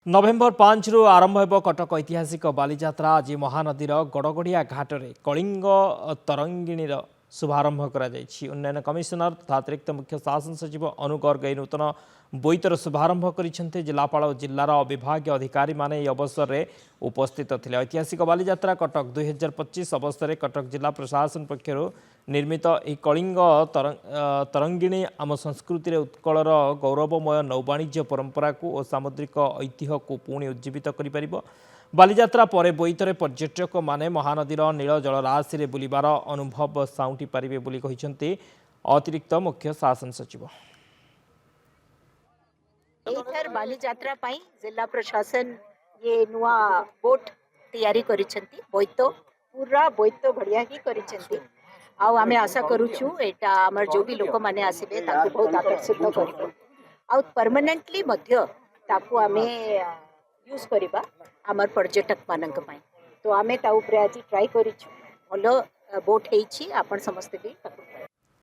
नवेम्बर 5 रु आरंभ हो कटक ऐतिहासिक बालीजात्रा आज महानदीर गड़गड़िया घाट में कलिंग तरंगिणीर शुभारंभ कर उन्नयन कमिशनर तथा अतिरिक्त मुख्य शासन सचिव अनुगर्ग ए नूतन बोईतर शुभारंभ कर जिलापाल और जिलार विभागीय अधिकारी माने अवसर में उपस्थित थे। ऐतिहासिक बालीजात्रा कटक 2025 अवसर में कटक जिला प्रशासन पक्षर निर्मित यह कलिंग तरंगिणी आम संस्कृति उत्कलर गौरवमय नौवाणिज्य परंपरा को और सामुद्रिक ऐतिह्य को पुणी उज्जीवित कर बालीजात्रा पर बोईतरे पर्यटक माने महानदीर नील जलराशि बुलिबार अनुभव साउंटी पारिबे बोली कहिसेंती अतिरिक्त मुख्य शासन सचिव। एथर बालीजात्रा पाई जिला प्रशासन ये नुआ बोट तैयारी करिसेंती बोईतो पूरा बोईतो बढ़िया ही करिसेंती आउ आमे आशा करूछु एटा हमर जो भी लोक माने आसीबे ताकू बहुत आकर्षित करबो आउ परमानेंटली मध्य ताकू आमे यूज करिबा हमर पर्यटक मानक पाई तो आमे ता ऊपर आज ट्राई करिछु भलो बोट हेछि आपण समस्त भी